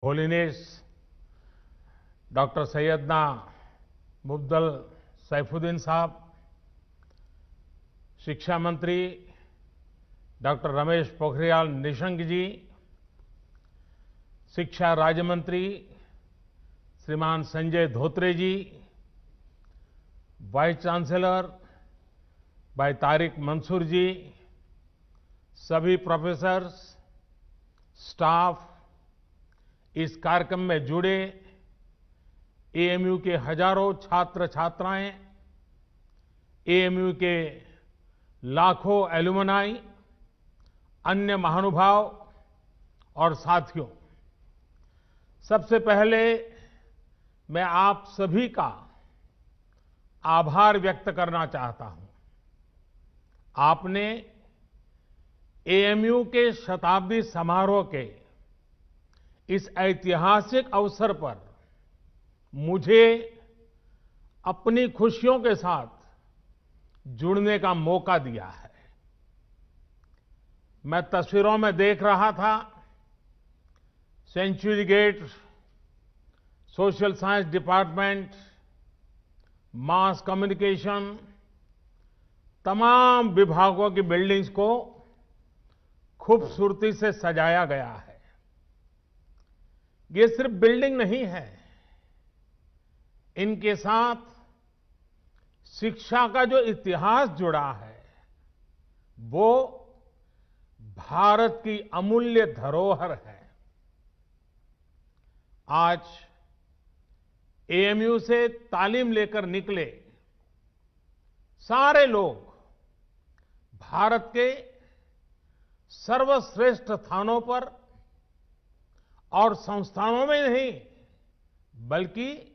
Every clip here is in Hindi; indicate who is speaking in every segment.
Speaker 1: होलीनेस डॉक्टर सैयदना मुफद्दल सैफुद्दीन साहब, शिक्षा मंत्री डॉक्टर रमेश पोखरियाल निशंक जी, शिक्षा राज्य मंत्री श्रीमान संजय धोत्रे जी, वाइस चांसलर भाई तारिक मंसूर जी, सभी प्रोफेसर्स, स्टाफ, इस कार्यक्रम में जुड़े एएमयू के हजारों छात्र छात्राएं, एएमयू के लाखों एलुमनाई, अन्य महानुभाव और साथियों, सबसे पहले मैं आप सभी का आभार व्यक्त करना चाहता हूं। आपने एएमयू के शताब्दी समारोह के इस ऐतिहासिक अवसर पर मुझे अपनी खुशियों के साथ जुड़ने का मौका दिया है। मैं तस्वीरों में देख रहा था, century gate, social science department, mass communication, तमाम विभागों की बिल्डिंग्स को खूबसूरती से सजाया गया है। ये सिर्फ बिल्डिंग नहीं है, इनके साथ शिक्षा का जो इतिहास जुड़ा है वो भारत की अमूल्य धरोहर है। आज एएमयू से तालीम लेकर निकले सारे लोग भारत के सर्वश्रेष्ठ स्थानों पर और संस्थानों में नहीं, बल्कि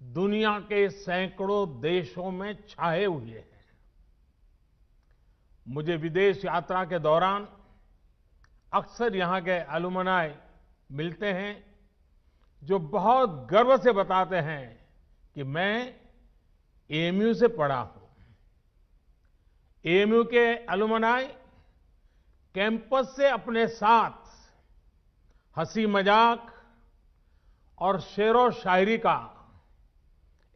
Speaker 1: दुनिया के सैकड़ों देशों में छाए हुए हैं। मुझे विदेश यात्रा के दौरान अक्सर यहां के एलुमनाई मिलते हैं, जो बहुत गर्व से बताते हैं कि मैं एएमयू से पढ़ा हूं। एएमयू के एलुमनाई कैंपस से अपने साथ हंसी मजाक और शेरो शायरी का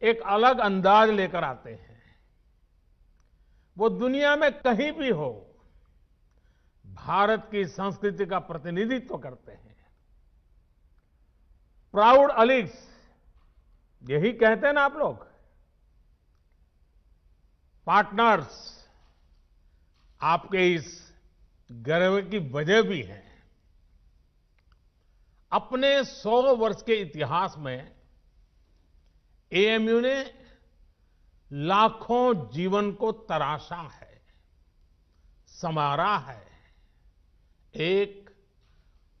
Speaker 1: एक अलग अंदाज लेकर आते हैं। वो दुनिया में कहीं भी हो, भारत की संस्कृति का प्रतिनिधित्व करते हैं। प्राउड अलीग्स, यही कहते हैं ना आप लोग, पार्टनर्स, आपके इस गर्व की वजह भी है। अपने 100 वर्ष के इतिहास में एएमयू ने लाखों जीवन को तराशा है, संवारा है, एक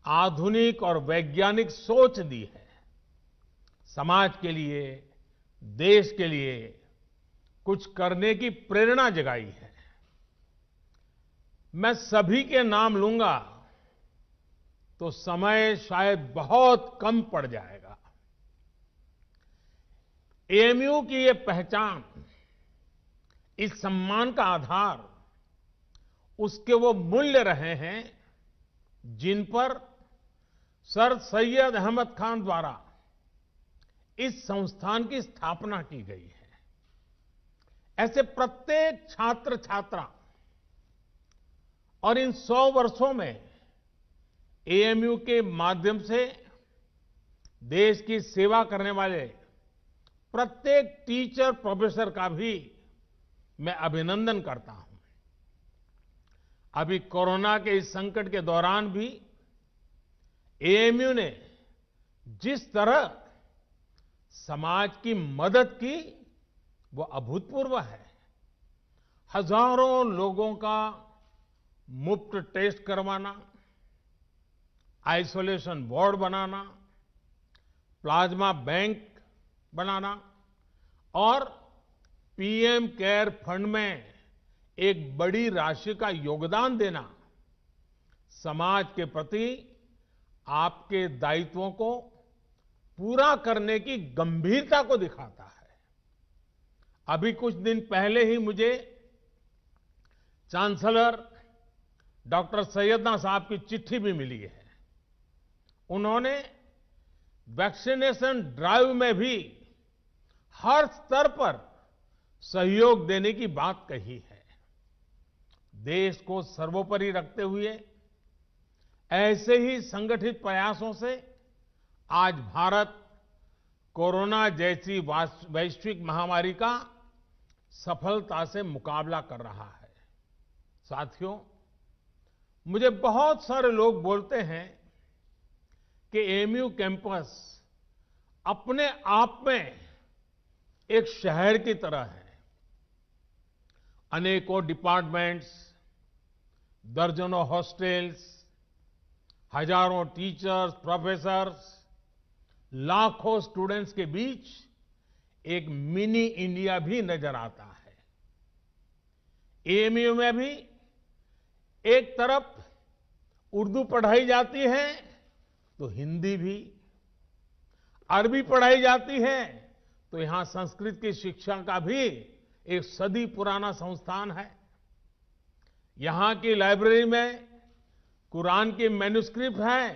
Speaker 1: आधुनिक और वैज्ञानिक सोच दी है, समाज के लिए, देश के लिए कुछ करने की प्रेरणा जगाई है। मैं सभी के नाम लूंगा तो समय शायद बहुत कम पड़ जाएगा। एएमयू की ये पहचान, इस सम्मान का आधार उसके वो मूल्य रहे हैं जिन पर सर सैयद अहमद खान द्वारा इस संस्थान की स्थापना की गई है। ऐसे प्रत्येक छात्र छात्रा और इन 100 वर्षों में एएमयू के माध्यम से देश की सेवा करने वाले प्रत्येक टीचर प्रोफेसर का भी मैं अभिनंदन करता हूं। अभी कोरोना के इस संकट के दौरान भी एएमयू ने जिस तरह समाज की मदद की वो अभूतपूर्व है। हजारों लोगों का मुफ्त टेस्ट करवाना, आइसोलेशन वार्ड बनाना, प्लाज्मा बैंक बनाना और पीएम केयर फंड में एक बड़ी राशि का योगदान देना समाज के प्रति आपके दायित्वों को पूरा करने की गंभीरता को दिखाता है। अभी कुछ दिन पहले ही मुझे चांसलर डॉक्टर सैयदना साहब की चिट्ठी भी मिली है। उन्होंने वैक्सीनेशन ड्राइव में भी हर स्तर पर सहयोग देने की बात कही है। देश को सर्वोपरि रखते हुए ऐसे ही संगठित प्रयासों से आज भारत कोरोना जैसी वैश्विक महामारी का सफलता से मुकाबला कर रहा है। साथियों, मुझे बहुत सारे लोग बोलते हैं कि एएमयू कैंपस अपने आप में एक शहर की तरह है। अनेकों डिपार्टमेंट्स, दर्जनों हॉस्टल्स, हजारों टीचर्स, प्रोफेसर्स, लाखों स्टूडेंट्स के बीच एक मिनी इंडिया भी नजर आता है। एएमयू में भी एक तरफ उर्दू पढ़ाई जाती है तो हिंदी भी, अरबी पढ़ाई जाती है तो यहां संस्कृत की शिक्षा का भी एक सदी पुराना संस्थान है। यहां की लाइब्रेरी में कुरान की मैन्युस्क्रिप्ट है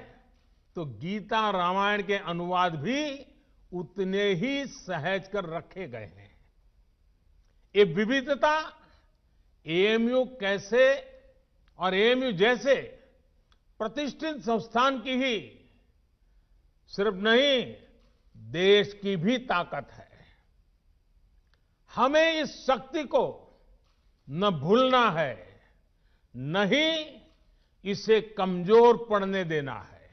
Speaker 1: तो गीता रामायण के अनुवाद भी उतने ही सहज कर रखे गए हैं। ये विविधता एएमयू कैसे और एएमयू जैसे प्रतिष्ठित संस्थान की ही सिर्फ नहीं, देश की भी ताकत है। हमें इस शक्ति को न भूलना है, न ही इसे कमजोर पड़ने देना है।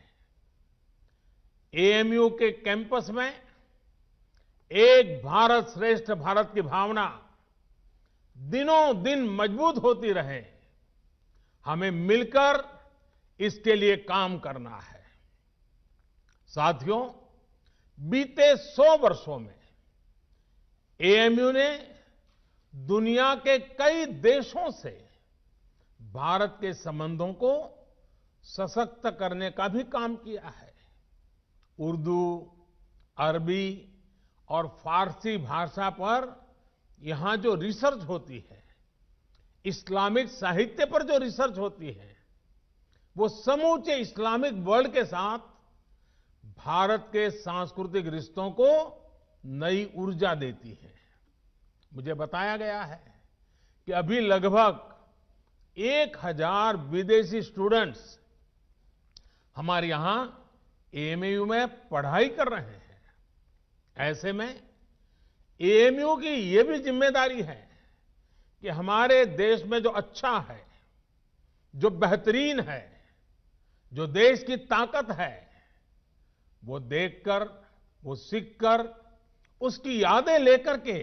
Speaker 1: एएमयू के कैंपस में एक भारत श्रेष्ठ भारत की भावना दिनों दिन मजबूत होती रहे, हमें मिलकर इसके लिए काम करना है। साथियों, बीते 100 वर्षों में एएमयू ने दुनिया के कई देशों से भारत के संबंधों को सशक्त करने का भी काम किया है। उर्दू, अरबी और फारसी भाषा पर यहां जो रिसर्च होती है, इस्लामिक साहित्य पर जो रिसर्च होती है, वो समूचे इस्लामिक वर्ल्ड के साथ भारत के सांस्कृतिक रिश्तों को नई ऊर्जा देती है। मुझे बताया गया है कि अभी लगभग 1000 विदेशी स्टूडेंट्स हमारे यहां एएमयू में पढ़ाई कर रहे हैं। ऐसे में एएमयू की ये भी जिम्मेदारी है कि हमारे देश में जो अच्छा है, जो बेहतरीन है, जो देश की ताकत है, वो देखकर, वो सीखकर, उसकी यादें लेकर के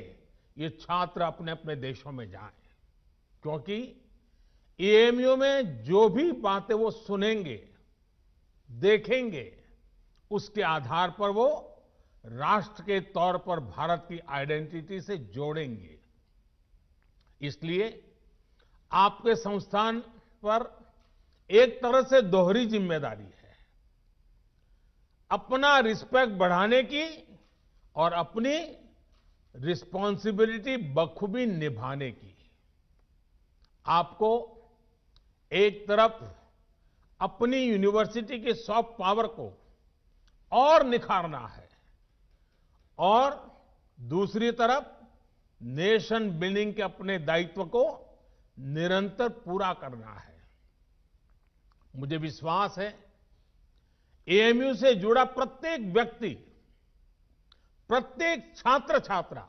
Speaker 1: ये छात्र अपने अपने देशों में जाएं। क्योंकि एएमयू में जो भी बातें वो सुनेंगे, देखेंगे, उसके आधार पर वो राष्ट्र के तौर पर भारत की आइडेंटिटी से जोड़ेंगे। इसलिए आपके संस्थान पर एक तरह से दोहरी जिम्मेदारी है, अपना रिस्पेक्ट बढ़ाने की और अपनी रिस्पॉन्सिबिलिटी बखूबी निभाने की। आपको एक तरफ अपनी यूनिवर्सिटी की सॉफ्ट पावर को और निखारना है और दूसरी तरफ नेशन बिल्डिंग के अपने दायित्व को निरंतर पूरा करना है। मुझे विश्वास है एएमयू से जुड़ा प्रत्येक व्यक्ति, प्रत्येक छात्र छात्रा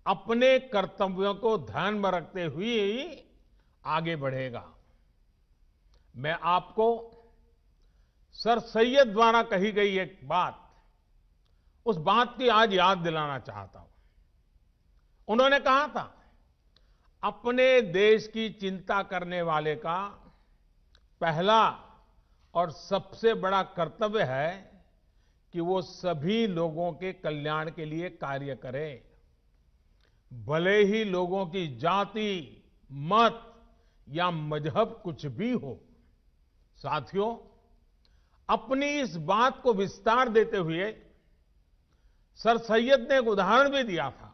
Speaker 1: अपने कर्तव्यों को ध्यान में रखते हुए ही आगे बढ़ेगा। मैं आपको सर सैयद द्वारा कही गई एक बात, उस बात की आज याद दिलाना चाहता हूं। उन्होंने कहा था, अपने देश की चिंता करने वाले का पहला और सबसे बड़ा कर्तव्य है कि वो सभी लोगों के कल्याण के लिए कार्य करे, भले ही लोगों की जाति, मत या मजहब कुछ भी हो। साथियों, अपनी इस बात को विस्तार देते हुए सर सैयद ने एक उदाहरण भी दिया था।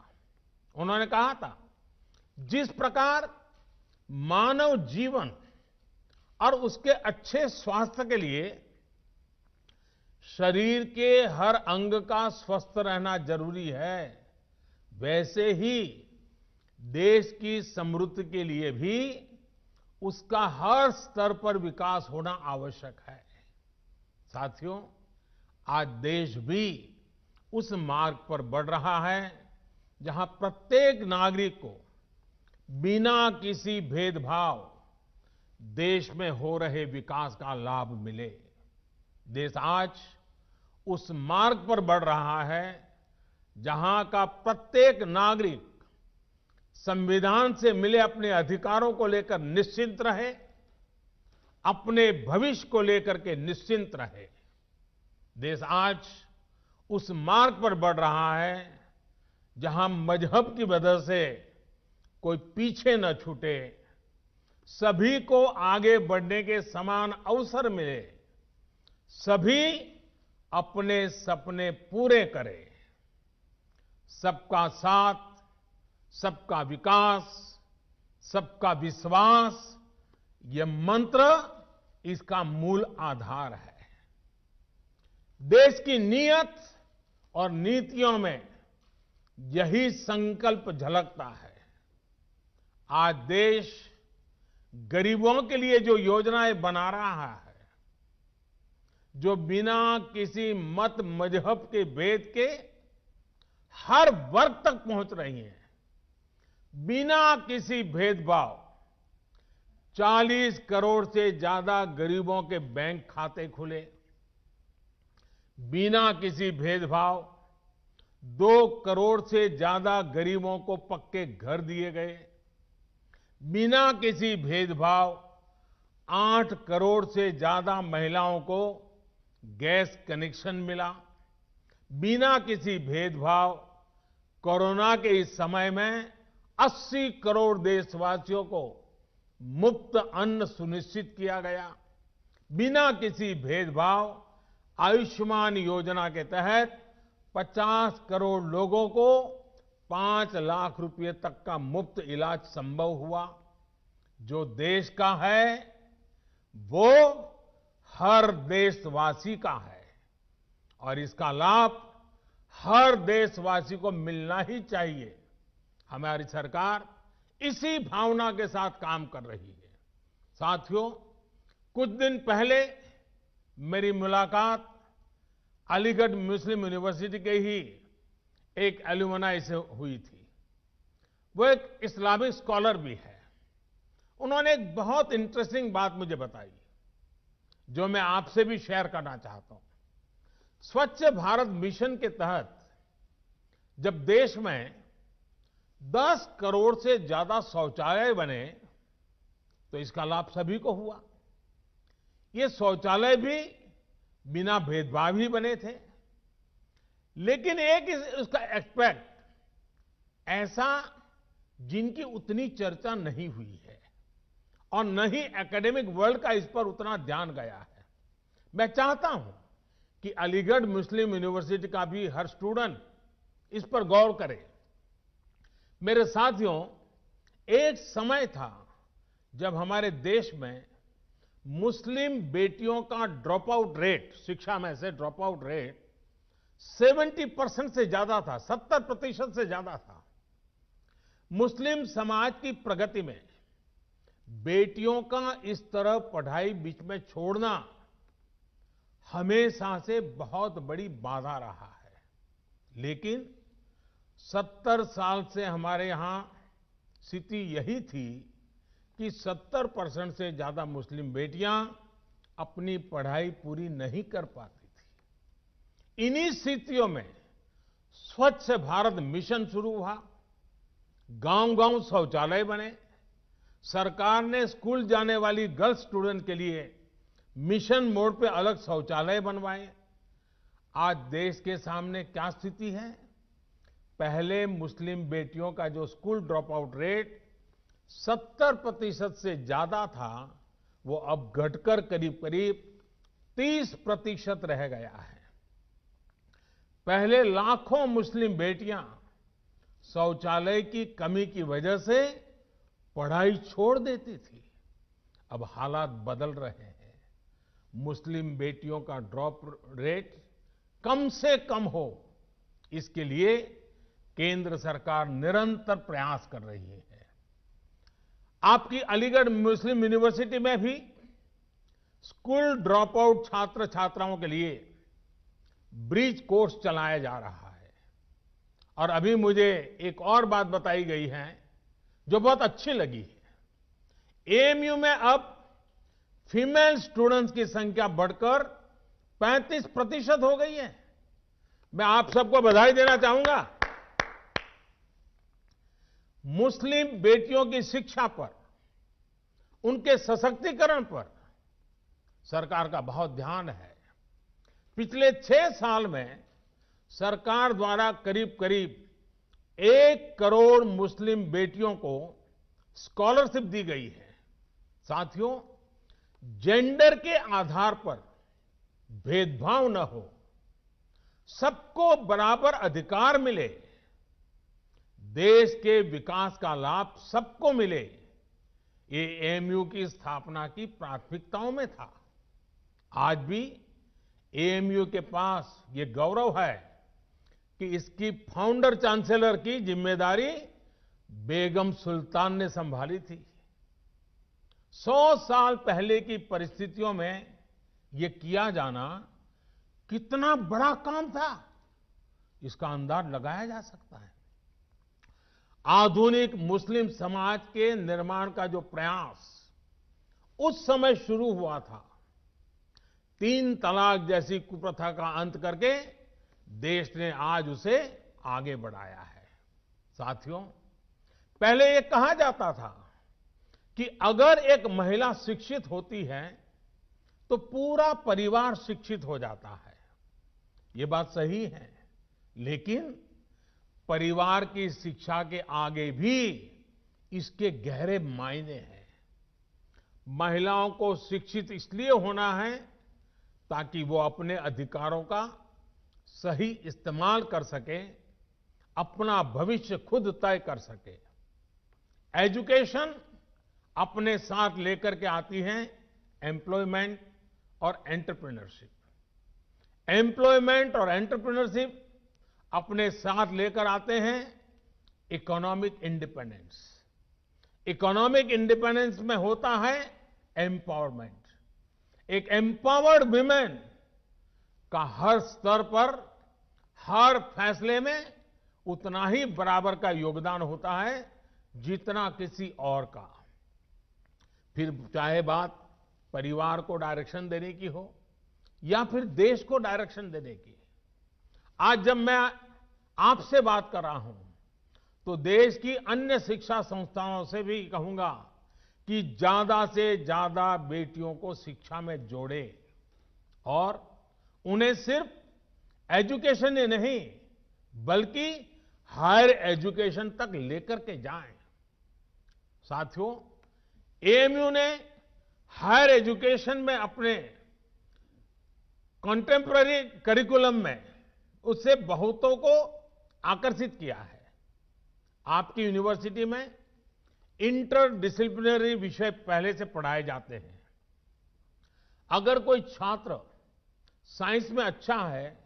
Speaker 1: उन्होंने कहा था, जिस प्रकार मानव जीवन और उसके अच्छे स्वास्थ्य के लिए शरीर के हर अंग का स्वस्थ रहना जरूरी है, वैसे ही देश की समृद्धि के लिए भी उसका हर स्तर पर विकास होना आवश्यक है। साथियों, आज देश भी उस मार्ग पर बढ़ रहा है जहां प्रत्येक नागरिक को बिना किसी भेदभाव देश में हो रहे विकास का लाभ मिले। देश आज उस मार्ग पर बढ़ रहा है जहां का प्रत्येक नागरिक संविधान से मिले अपने अधिकारों को लेकर निश्चिंत रहे, अपने भविष्य को लेकर के निश्चिंत रहे। देश आज उस मार्ग पर बढ़ रहा है जहां मजहब की वजह से कोई पीछे न छूटे, सभी को आगे बढ़ने के समान अवसर मिले, सभी अपने सपने पूरे करें। सबका साथ, सबका विकास, सबका विश्वास, ये मंत्र इसका मूल आधार है। देश की नीयत और नीतियों में यही संकल्प झलकता है। आज देश गरीबों के लिए जो योजनाएं बना रहा है, जो बिना किसी मत मजहब के भेद के हर वर्ग तक पहुंच रही हैं, बिना किसी भेदभाव 40 करोड़ से ज्यादा गरीबों के बैंक खाते खुले, बिना किसी भेदभाव 2 करोड़ से ज्यादा गरीबों को पक्के घर दिए गए, बिना किसी भेदभाव 8 करोड़ से ज्यादा महिलाओं को गैस कनेक्शन मिला, बिना किसी भेदभाव कोरोना के इस समय में 80 करोड़ देशवासियों को मुफ्त अन्न सुनिश्चित किया गया, बिना किसी भेदभाव आयुष्मान योजना के तहत 50 करोड़ लोगों को 5 लाख रुपए तक का मुफ्त इलाज संभव हुआ। जो देश का है वो हर देशवासी का है और इसका लाभ हर देशवासी को मिलना ही चाहिए। हमारी सरकार इसी भावना के साथ काम कर रही है। साथियों, कुछ दिन पहले मेरी मुलाकात अलीगढ़ मुस्लिम यूनिवर्सिटी के ही एक एल्यूमनाई से हुई थी। वो एक इस्लामिक स्कॉलर भी है। उन्होंने एक बहुत इंटरेस्टिंग बात मुझे बताई जो मैं आपसे भी शेयर करना चाहता हूं। स्वच्छ भारत मिशन के तहत जब देश में 10 करोड़ से ज्यादा शौचालय बने तो इसका लाभ सभी को हुआ। ये शौचालय भी बिना भेदभाव ही बने थे, लेकिन एक उसका एस्पेक्ट ऐसा जिनकी उतनी चर्चा नहीं हुई है और न ही एकेडमिक वर्ल्ड का इस पर उतना ध्यान गया है। मैं चाहता हूं कि अलीगढ़ मुस्लिम यूनिवर्सिटी का भी हर स्टूडेंट इस पर गौर करे। मेरे साथियों, एक समय था जब हमारे देश में मुस्लिम बेटियों का ड्रॉप आउट रेट, शिक्षा में से ड्रॉप आउट रेट 70% से ज्यादा था, 70% से ज्यादा था। मुस्लिम समाज की प्रगति में बेटियों का इस तरह पढ़ाई बीच में छोड़ना हमेशा से बहुत बड़ी बाधा रहा है। लेकिन 70 साल से हमारे यहां स्थिति यही थी कि 70% से ज्यादा मुस्लिम बेटियां अपनी पढ़ाई पूरी नहीं कर पाती थी। इन्हीं स्थितियों में स्वच्छ भारत मिशन शुरू हुआ, गांव-गांव शौचालय बने, सरकार ने स्कूल जाने वाली गर्ल्स स्टूडेंट के लिए मिशन मोड पे अलग शौचालय बनवाए। आज देश के सामने क्या स्थिति है? पहले मुस्लिम बेटियों का जो स्कूल ड्रॉप आउट रेट 70% से ज्यादा था, वो अब घटकर करीब करीब 30% रह गया है। पहले लाखों मुस्लिम बेटियां शौचालय की कमी की वजह से पढ़ाई छोड़ देती थी। अब हालात बदल रहे हैं। मुस्लिम बेटियों का ड्रॉप रेट कम से कम हो, इसके लिए केंद्र सरकार निरंतर प्रयास कर रही है। आपकी अलीगढ़ मुस्लिम यूनिवर्सिटी में भी स्कूल ड्रॉप आउट छात्र छात्राओं के लिए ब्रिज कोर्स चलाया जा रहा है। और अभी मुझे एक और बात बताई गई है जो बहुत अच्छी लगी है। एएमयू में अब फीमेल स्टूडेंट्स की संख्या बढ़कर 35% हो गई है। मैं आप सबको बधाई देना चाहूंगा। मुस्लिम बेटियों की शिक्षा पर, उनके सशक्तिकरण पर सरकार का बहुत ध्यान है। पिछले 6 साल में सरकार द्वारा करीब करीब 1 करोड़ मुस्लिम बेटियों को स्कॉलरशिप दी गई है। साथियों, जेंडर के आधार पर भेदभाव न हो, सबको बराबर अधिकार मिले, देश के विकास का लाभ सबको मिले, ये एएमयू की स्थापना की प्राथमिकताओं में था। आज भी एएमयू के पास ये गौरव है कि इसकी फाउंडर चांसलर की जिम्मेदारी बेगम सुल्तान ने संभाली थी। 100 साल पहले की परिस्थितियों में ये किया जाना कितना बड़ा काम था, इसका अंदाज लगाया जा सकता है। आधुनिक मुस्लिम समाज के निर्माण का जो प्रयास उस समय शुरू हुआ था, 3 तलाक जैसी कुप्रथा का अंत करके देश ने आज उसे आगे बढ़ाया है। साथियों, पहले ये कहा जाता था कि अगर एक महिला शिक्षित होती है तो पूरा परिवार शिक्षित हो जाता है। ये बात सही है, लेकिन परिवार की शिक्षा के आगे भी इसके गहरे मायने हैं। महिलाओं को शिक्षित इसलिए होना है ताकि वो अपने अधिकारों का सही इस्तेमाल कर सके, अपना भविष्य खुद तय कर सके। एजुकेशन अपने साथ लेकर के आती है एम्प्लॉयमेंट और एंटरप्रेन्योरशिप। एम्प्लॉयमेंट और एंटरप्रेन्योरशिप अपने साथ लेकर आते हैं इकोनॉमिक इंडिपेंडेंस। इकोनॉमिक इंडिपेंडेंस में होता है एम्पावरमेंट। एक एम्पावर्ड वुमेन का हर स्तर पर, हर फैसले में उतना ही बराबर का योगदान होता है जितना किसी और का। फिर चाहे बात परिवार को डायरेक्शन देने की हो या फिर देश को डायरेक्शन देने की। आज जब मैं आपसे बात कर रहा हूं तो देश की अन्य शिक्षा संस्थाओं से भी कहूंगा कि ज्यादा से ज्यादा बेटियों को शिक्षा में जोड़े और उन्हें सिर्फ एजुकेशन ही नहीं बल्कि हायर एजुकेशन तक लेकर के जाएं। साथियों, एएमयू ने हायर एजुकेशन में अपने कंटेम्पररी करिकुलम में उससे बहुतों को आकर्षित किया है। आपकी यूनिवर्सिटी में इंटर डिसिप्लिनरी विषय पहले से पढ़ाए जाते हैं। अगर कोई छात्र साइंस में अच्छा है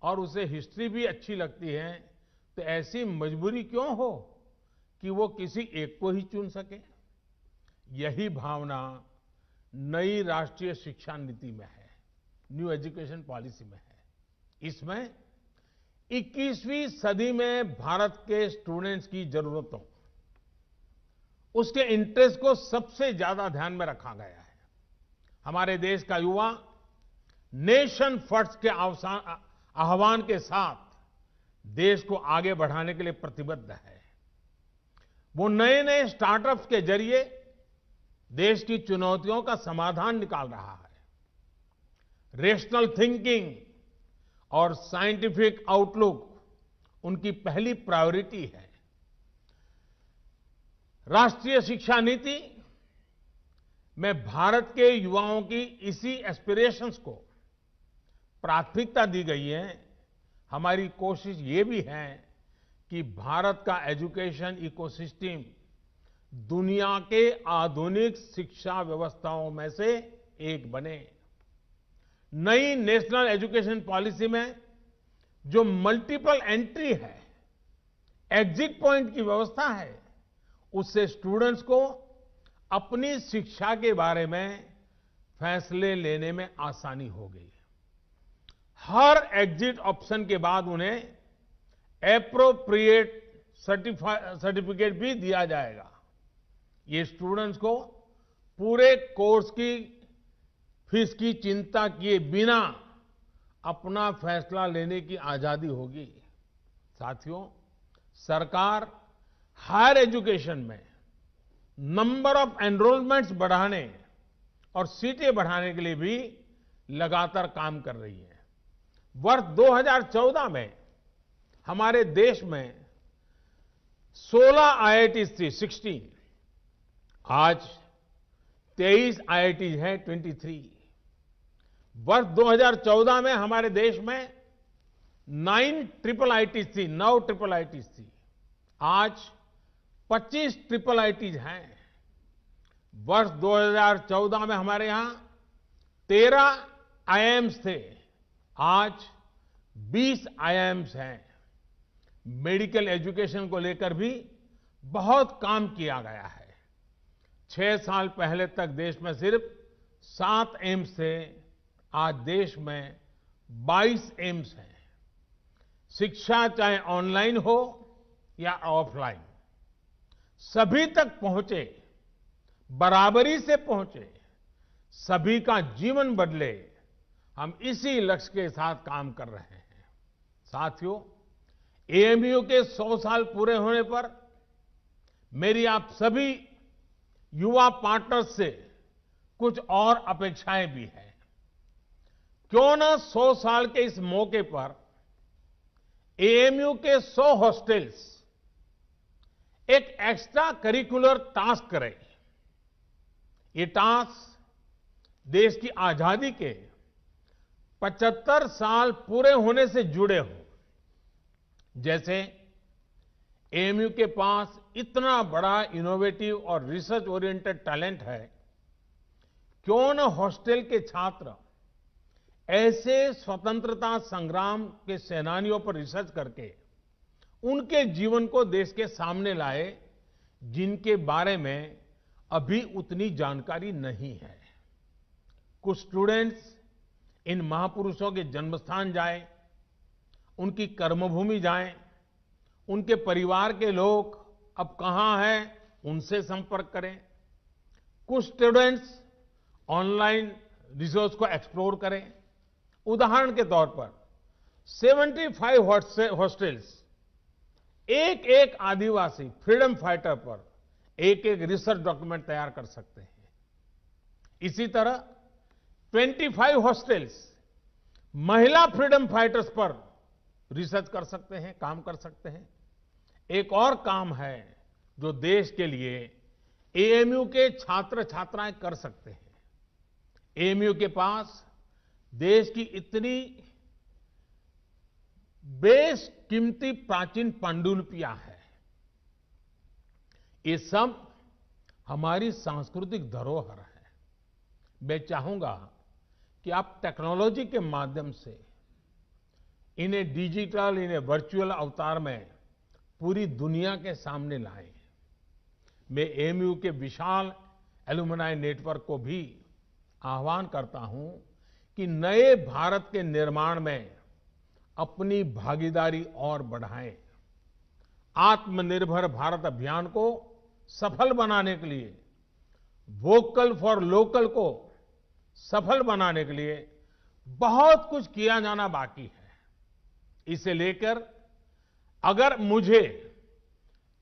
Speaker 1: और उसे हिस्ट्री भी अच्छी लगती है तो ऐसी मजबूरी क्यों हो कि वो किसी एक को ही चुन सके। यही भावना नई राष्ट्रीय शिक्षा नीति में है, न्यू एजुकेशन पॉलिसी में है। इसमें 21वीं सदी में भारत के स्टूडेंट्स की जरूरतों, उसके इंटरेस्ट को सबसे ज्यादा ध्यान में रखा गया है। हमारे देश का युवा नेशन फर्स्ट के आह्वान के साथ देश को आगे बढ़ाने के लिए प्रतिबद्ध है। वो नए नए स्टार्टअप्स के जरिए देश की चुनौतियों का समाधान निकाल रहा है। रेशनल थिंकिंग और साइंटिफिक आउटलुक उनकी पहली प्रायोरिटी है। राष्ट्रीय शिक्षा नीति में भारत के युवाओं की इसी एस्पिरेशंस को प्राथमिकता दी गई है। हमारी कोशिश ये भी है कि भारत का एजुकेशन इकोसिस्टम दुनिया के आधुनिक शिक्षा व्यवस्थाओं में से एक बने। नई नेशनल एजुकेशन पॉलिसी में जो मल्टीपल एंट्री है, एग्जिट पॉइंट की व्यवस्था है, उससे स्टूडेंट्स को अपनी शिक्षा के बारे में फैसले लेने में आसानी हो गई। हर एग्जिट ऑप्शन के बाद उन्हें एप्रोप्रिएट सर्टिफिकेट भी दिया जाएगा। ये स्टूडेंट्स को पूरे कोर्स की फीस की चिंता किए बिना अपना फैसला लेने की आजादी होगी। साथियों, सरकार हायर एजुकेशन में नंबर ऑफ एनरोलमेंट्स बढ़ाने और सीटें बढ़ाने के लिए भी लगातार काम कर रही है। वर्ष 2014 में हमारे देश में 16 आईआईटीज थी, 16। आज 23 आईआईटीज हैं, 23। वर्ष 2014 में हमारे देश में 9 ट्रिपल आईटीज थी, 9 ट्रिपल आईटीज थी। आज 25 ट्रिपल आईटीज हैं। वर्ष 2014 में हमारे यहां 13 आईआईएम्स थे, आज 20 आईआईएम्स हैं। मेडिकल एजुकेशन को लेकर भी बहुत काम किया गया है। 6 साल पहले तक देश में सिर्फ 7 एम्स थे, आज देश में 22 एम्स हैं। शिक्षा चाहे ऑनलाइन हो या ऑफलाइन, सभी तक पहुंचे, बराबरी से पहुंचे, सभी का जीवन बदले, हम इसी लक्ष्य के साथ काम कर रहे हैं। साथियों, एएमयू के 100 साल पूरे होने पर मेरी आप सभी युवा पार्टनर्स से कुछ और अपेक्षाएं भी हैं। क्यों न 100 साल के इस मौके पर एएमयू के 100 हॉस्टल्स एक एक्स्ट्रा करिकुलर टास्क करें। ये टास्क देश की आजादी के 75 साल पूरे होने से जुड़े हों। जैसे एएमयू के पास इतना बड़ा इनोवेटिव और रिसर्च ओरिएंटेड टैलेंट है, क्यों न हॉस्टल के छात्र ऐसे स्वतंत्रता संग्राम के सेनानियों पर रिसर्च करके उनके जीवन को देश के सामने लाए, जिनके बारे में अभी उतनी जानकारी नहीं है। कुछ स्टूडेंट्स इन महापुरुषों के जन्मस्थान जाएं, उनकी कर्मभूमि जाएं, उनके परिवार के लोग अब कहां हैं, उनसे संपर्क करें। कुछ स्टूडेंट्स ऑनलाइन रिसोर्स को एक्सप्लोर करें। उदाहरण के तौर पर 75 हॉस्टल्स एक एक आदिवासी फ्रीडम फाइटर पर एक एक रिसर्च डॉक्यूमेंट तैयार कर सकते हैं। इसी तरह 25 हॉस्टल्स महिला फ्रीडम फाइटर्स पर रिसर्च कर सकते हैं, काम कर सकते हैं। एक और काम है जो देश के लिए एएमयू के छात्र छात्राएं कर सकते हैं। एएमयू के पास देश की इतनी बेशकीमती प्राचीन पांडुलिपियां हैं। ये सब हमारी सांस्कृतिक धरोहर है। मैं चाहूंगा कि आप टेक्नोलॉजी के माध्यम से इन्हें डिजिटल, इन्हें वर्चुअल अवतार में पूरी दुनिया के सामने लाएं। मैं एएमयू के विशाल एलुमनाई नेटवर्क को भी आह्वान करता हूं कि नए भारत के निर्माण में अपनी भागीदारी और बढ़ाएं। आत्मनिर्भर भारत अभियान को सफल बनाने के लिए, वोकल फॉर लोकल को सफल बनाने के लिए बहुत कुछ किया जाना बाकी है। इसे लेकर अगर मुझे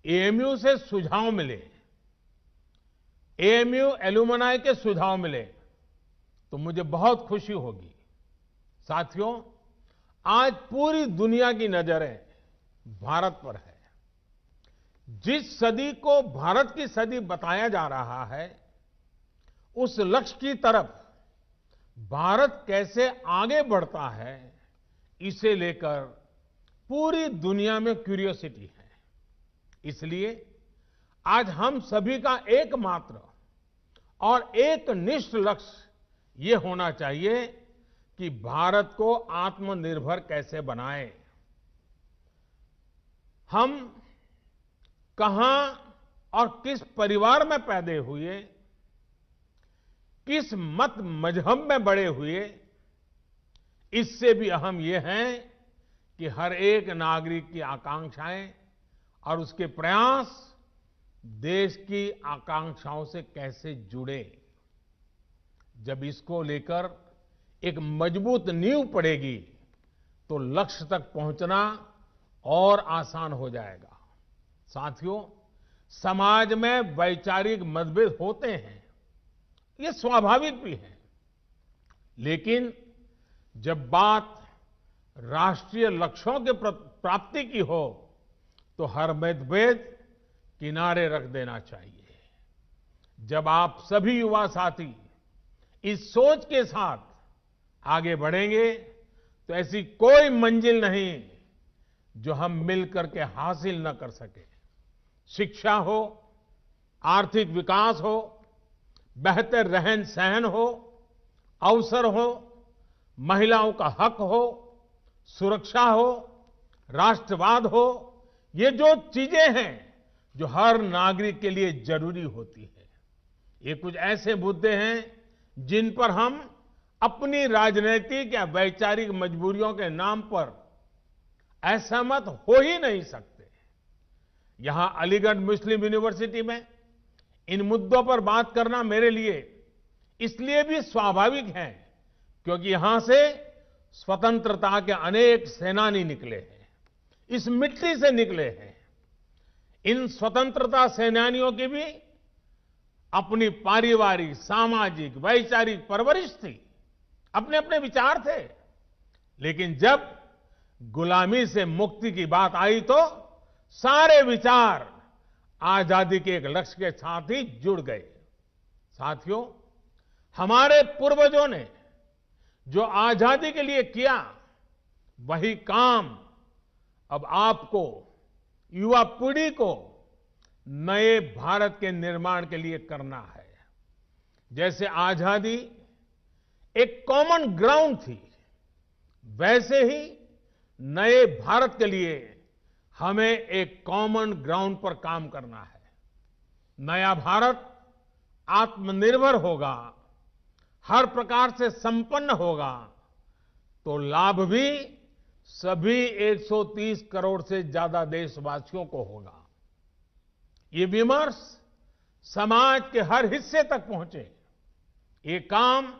Speaker 1: एएमयू से सुझाव मिले, एएमयू एलुमनाई के सुझाव मिले, तो मुझे बहुत खुशी होगी। साथियों, आज पूरी दुनिया की नजरें भारत पर है। जिस सदी को भारत की सदी बताया जा रहा है, उस लक्ष्य की तरफ भारत कैसे आगे बढ़ता है, इसे लेकर पूरी दुनिया में क्यूरियोसिटी है। इसलिए आज हम सभी का एकमात्र और एक निष्ठ लक्ष्य ये होना चाहिए कि भारत को आत्मनिर्भर कैसे बनाएं। हम कहां और किस परिवार में पैदा हुए, किस मत मजहब में बड़े हुए, इससे भी अहम यह है कि हर एक नागरिक की आकांक्षाएं और उसके प्रयास देश की आकांक्षाओं से कैसे जुड़े। जब इसको लेकर एक मजबूत नींव पड़ेगी तो लक्ष्य तक पहुंचना और आसान हो जाएगा। साथियों, समाज में वैचारिक मतभेद होते हैं, ये स्वाभाविक भी है, लेकिन जब बात राष्ट्रीय लक्ष्यों के प्राप्ति की हो तो हर मतभेद किनारे रख देना चाहिए। जब आप सभी युवा साथी इस सोच के साथ आगे बढ़ेंगे तो ऐसी कोई मंजिल नहीं जो हम मिलकर के हासिल न कर सके। शिक्षा हो, आर्थिक विकास हो, बेहतर रहन सहन हो, अवसर हो, महिलाओं का हक हो, सुरक्षा हो, राष्ट्रवाद हो, ये जो चीजें हैं जो हर नागरिक के लिए जरूरी होती है, ये कुछ ऐसे मुद्दे हैं जिन पर हम अपनी राजनीतिक या वैचारिक मजबूरियों के नाम पर असहमत हो ही नहीं सकते। यहां अलीगढ़ मुस्लिम यूनिवर्सिटी में इन मुद्दों पर बात करना मेरे लिए इसलिए भी स्वाभाविक है क्योंकि यहां से स्वतंत्रता के अनेक सेनानी निकले हैं, इस मिट्टी से निकले हैं। इन स्वतंत्रता सेनानियों की भी अपनी पारिवारिक, सामाजिक, वैचारिक परवरिश थी, अपने अपने विचार थे, लेकिन जब गुलामी से मुक्ति की बात आई तो सारे विचार आजादी के एक लक्ष्य के साथ ही जुड़ गए। साथियों, हमारे पूर्वजों ने जो आजादी के लिए किया, वही काम अब आपको, युवा पीढ़ी को नए भारत के निर्माण के लिए करना है। जैसे आजादी एक कॉमन ग्राउंड थी, वैसे ही नए भारत के लिए हमें एक कॉमन ग्राउंड पर काम करना है। नया भारत आत्मनिर्भर होगा, हर प्रकार से संपन्न होगा, तो लाभ भी सभी 130 करोड़ से ज्यादा देशवासियों को होगा। ये विमर्श समाज के हर हिस्से तक पहुंचे, ये काम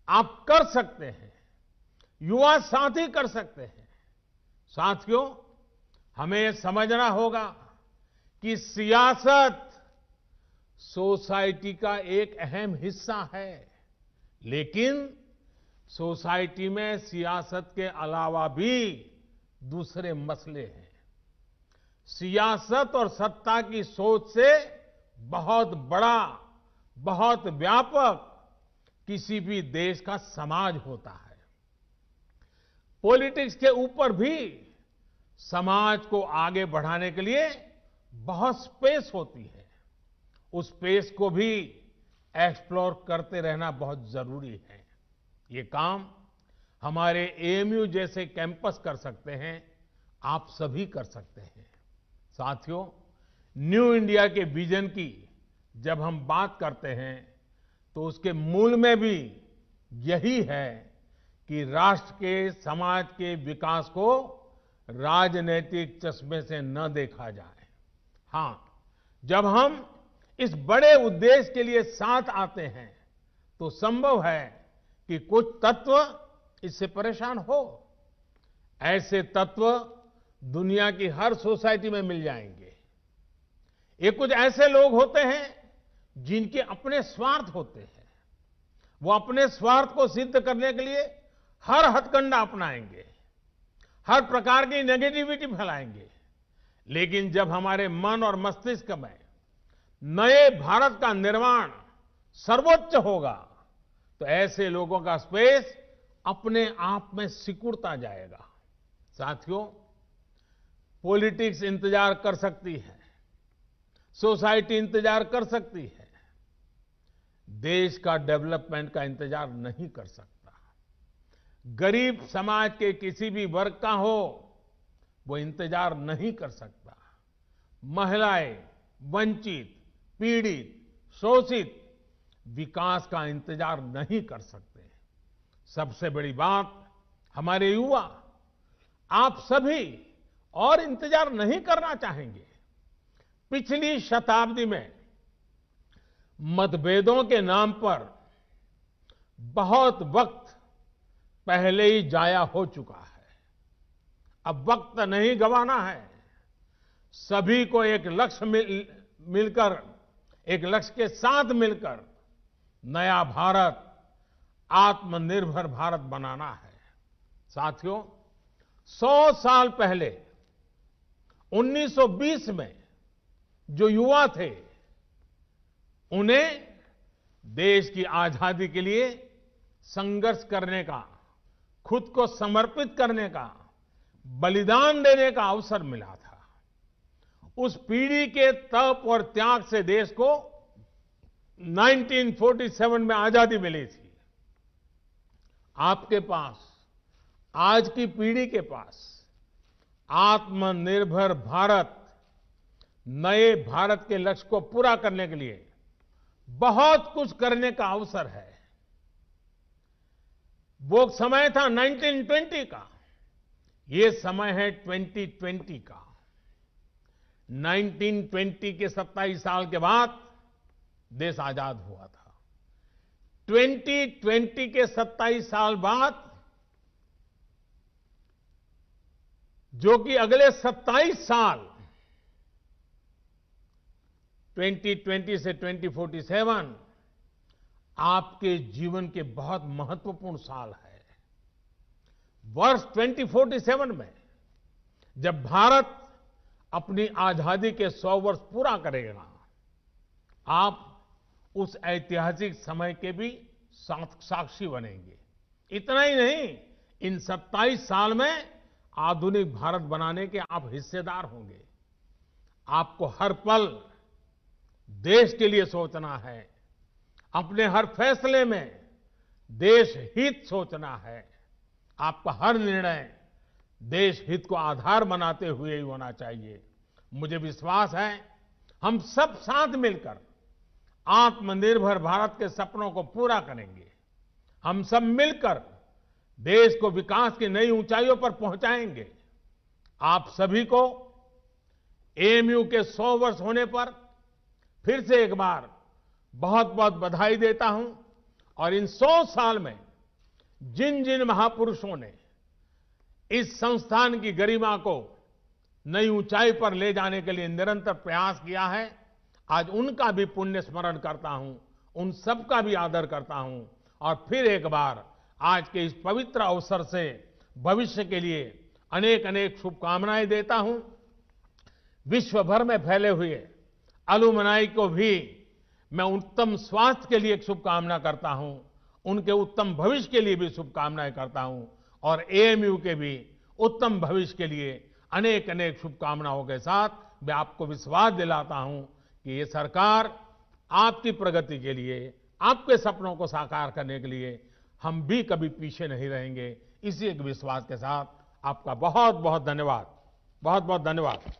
Speaker 1: आप कर सकते हैं, युवा साथी कर सकते हैं। साथियों, हमें समझना होगा कि सियासत सोसाइटी का एक अहम हिस्सा है, लेकिन सोसाइटी में सियासत के अलावा भी दूसरे मसले हैं। सियासत और सत्ता की सोच से बहुत बड़ा, बहुत व्यापक किसी भी देश का समाज होता है। पॉलिटिक्स के ऊपर भी समाज को आगे बढ़ाने के लिए बहुत स्पेस होती है। उस स्पेस को भी एक्सप्लोर करते रहना बहुत जरूरी है। ये काम हमारे एएमयू जैसे कैंपस कर सकते हैं, आप सभी कर सकते हैं। साथियों, न्यू इंडिया के विजन की जब हम बात करते हैं तो उसके मूल में भी यही है कि राष्ट्र के, समाज के विकास को राजनीतिक चश्मे से न देखा जाए। हां, जब हम इस बड़े उद्देश्य के लिए साथ आते हैं तो संभव है कि कुछ तत्व इससे परेशान हो। ऐसे तत्व दुनिया की हर सोसाइटी में मिल जाएंगे। ये कुछ ऐसे लोग होते हैं जिनके अपने स्वार्थ होते हैं। वो अपने स्वार्थ को सिद्ध करने के लिए हर हथकंडा अपनाएंगे, हर प्रकार की नेगेटिविटी फैलाएंगे। लेकिन जब हमारे मन और मस्तिष्क में नए भारत का निर्माण सर्वोच्च होगा तो ऐसे लोगों का स्पेस अपने आप में सिकुड़ता जाएगा। साथियों, पॉलिटिक्स इंतजार कर सकती है, सोसाइटी इंतजार कर सकती है, देश का डेवलपमेंट का इंतजार नहीं कर सकता। गरीब समाज के किसी भी वर्ग का हो, वो इंतजार नहीं कर सकता। महिलाएं, वंचित, पीड़ित, शोषित विकास का इंतजार नहीं कर सकते। सबसे बड़ी बात, हमारे युवा, आप सभी और इंतजार नहीं करना चाहेंगे। पिछली शताब्दी में मतभेदों के नाम पर बहुत वक्त पहले ही जाया हो चुका है। अब वक्त नहीं गंवाना है। सभी को एक लक्ष्य मिलकर, एक लक्ष्य के साथ मिलकर नया भारत, आत्मनिर्भर भारत बनाना है। साथियों, 100 साल पहले 1920 में जो युवा थे, उन्हें देश की आजादी के लिए संघर्ष करने का, खुद को समर्पित करने का, बलिदान देने का अवसर मिला था। उस पीढ़ी के तप और त्याग से देश को 1947 में आजादी मिली थी। आपके पास, आज की पीढ़ी के पास आत्मनिर्भर भारत, नए भारत के लक्ष्य को पूरा करने के लिए बहुत कुछ करने का अवसर है। वो समय था 1920 का, ये समय है 2020 का। 1920 के 27 साल के बाद देश आजाद हुआ था। 2020 के 27 साल बाद, जो कि अगले 27 साल 2020 से 2047 आपके जीवन के बहुत महत्वपूर्ण साल है। वर्ष 2047 में जब भारत अपनी आजादी के 100 वर्ष पूरा करेगा, आप उस ऐतिहासिक समय के भी साक्षी बनेंगे। इतना ही नहीं, इन 27 साल में आधुनिक भारत बनाने के आप हिस्सेदार होंगे। आपको हर पल देश के लिए सोचना है। अपने हर फैसले में देश हित सोचना है। आपका हर निर्णय देश हित को आधार बनाते हुए ही होना चाहिए। मुझे विश्वास है, हम सब साथ मिलकर आत्मनिर्भर भारत के सपनों को पूरा करेंगे। हम सब मिलकर देश को विकास की नई ऊंचाइयों पर पहुंचाएंगे। आप सभी को एएमयू के 100 वर्ष होने पर फिर से एक बार बहुत बहुत बधाई देता हूं। और इन 100 साल में जिन जिन महापुरुषों ने इस संस्थान की गरिमा को नई ऊंचाई पर ले जाने के लिए निरंतर प्रयास किया है, आज उनका भी पुण्य स्मरण करता हूं, उन सबका भी आदर करता हूं। और फिर एक बार आज के इस पवित्र अवसर से भविष्य के लिए अनेक अनेक शुभकामनाएं देता हूं। विश्व भर में फैले हुए अलुमनाई को भी मैं उत्तम स्वास्थ्य के लिए एक शुभकामना करता हूं, उनके उत्तम भविष्य के लिए भी शुभकामनाएं करता हूं। और एएमयू के भी उत्तम भविष्य के लिए अनेक अनेक शुभकामनाओं के साथ मैं आपको विश्वास दिलाता हूं कि ये सरकार आपकी प्रगति के लिए, आपके सपनों को साकार करने के लिए हम भी कभी पीछे नहीं रहेंगे। इसी एक विश्वास के साथ आपका बहुत बहुत धन्यवाद। बहुत बहुत धन्यवाद।